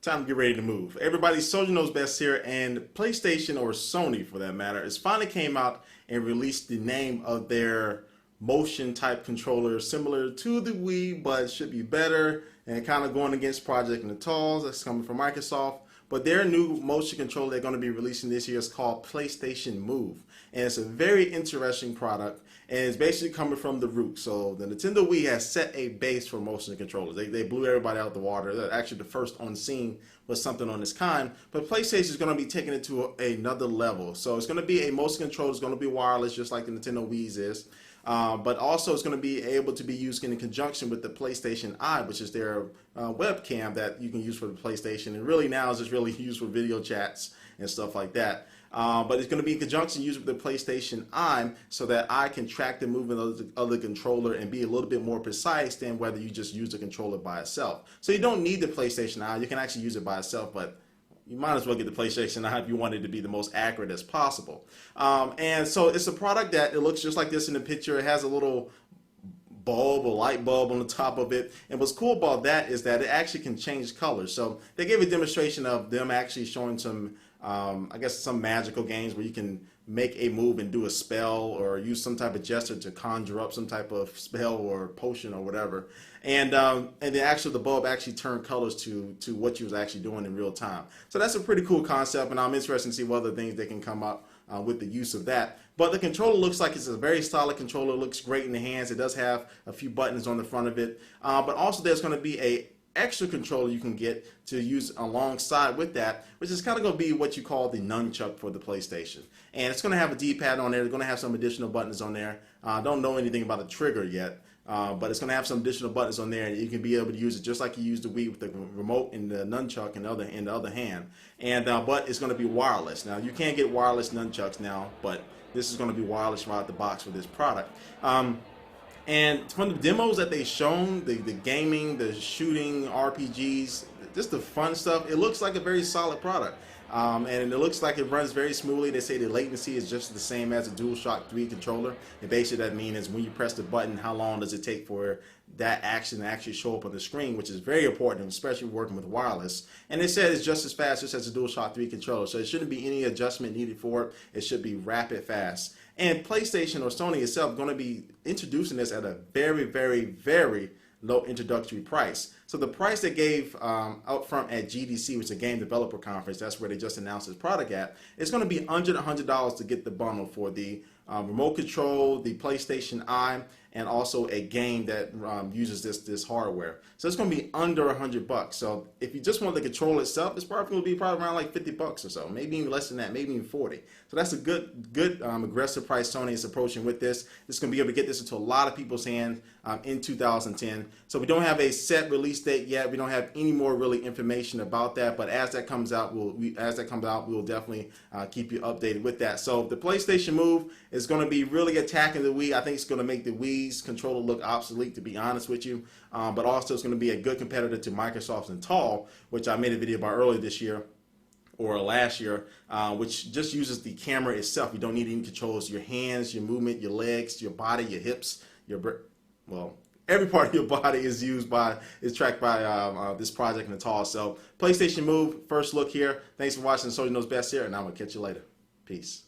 Time to get ready to move. Everybody, Soldier Knows Best here, and PlayStation, or Sony for that matter, has finally came out and released the name of their motion type controller, similar to the Wii, but it should be better and kind of going against Project Natal's. That's coming from Microsoft. But their new motion controller they're going to be releasing this year is called PlayStation Move. And it's a very interesting product. And it's basically coming from the root. So the Nintendo Wii has set a base for motion controllers. They blew everybody out of the water. They're actually the first on scene with something on this kind. But PlayStation is going to be taking it to another level. So it's going to be a motion controller. It's going to be wireless, just like the Nintendo Wii's is. But also it's going to be able to be used in conjunction with the PlayStation Eye, which is their webcam that you can use for the PlayStation. And really now is just really used for video chats and stuff like that. But it's going to be in conjunction used with the PlayStation Eye so that I can track the movement of the controller and be a little bit more precise than whether you just use the controller by itself. So you don't need the PlayStation Eye. You can actually use it by itself, but you might as well get the PlayStation Eye if you want it to be the most accurate as possible. And so it's a product that it looks just like this in the picture. It has a little bulb, a light bulb on the top of it. And what's cool about that is that it actually can change colors. So they gave a demonstration of them actually showing some, I guess, some magical games where you can make a move and do a spell or use some type of gesture to conjure up some type of spell or potion or whatever. And the bulb actually turned colors to what you was actually doing in real time. So that's a pretty cool concept, and I'm interested to see what other things they can come up with the use of that. But the controller looks like it's a very solid controller. It looks great in the hands. It does have a few buttons on the front of it. But also there's going to be a extra controller you can get to use alongside with that, which is kind of going to be what you call the nunchuck for the PlayStation. And it's going to have a D-pad on there. It's going to have some additional buttons on there. I don't know anything about the trigger yet, but it's going to have some additional buttons on there, and you can be able to use it just like you use the Wii with the remote and the nunchuck in the other hand. And but it's going to be wireless. Now you can't get wireless nunchucks now, but this is going to be wireless right out the box for this product. And from the demos that they've shown, the gaming, the shooting, RPGs, just the fun stuff, it looks like a very solid product. And it looks like it runs very smoothly. They say the latency is just the same as a DualShock 3 controller. And basically that means is when you press the button, how long does it take for that action to actually show up on the screen, which is very important, especially working with wireless. And they said it's just as fast just as a DualShock 3 controller. So it shouldn't be any adjustment needed for it. It should be rapid fast. And PlayStation or Sony itself going to be introducing this at a very, very, very low introductory price. So the price they gave out front at GDC, which is a game developer conference, that's where they just announced this product at, it's going to be under $100 to get the bundle for the remote control, the PlayStation Eye, and also a game that uses this hardware. So it's going to be under $100. So if you just want the controller itself, it's probably going to be around like $50 or so, maybe even less than that, maybe even 40. So that's a good aggressive price Sony is approaching with this. It's going to be able to get this into a lot of people's hands in 2010. So we don't have a set release date yet. We don't have any more really information about that. But as that comes out, we will definitely keep you updated with that. So the PlayStation Move is going to be really attacking the Wii. I think it's going to make the Wii's controller look obsolete, to be honest with you. But also it's going to be a good competitor to Microsoft's Natal, which I made a video about earlier this year or last year, which just uses the camera itself. You don't need any controls. Your hands, your movement, your legs, your body, your hips, every part of your body is tracked by this Project Natal. So PlayStation Move, first look here. Thanks for watching Soldier Knows Best here, and I'm going to catch you later. Peace.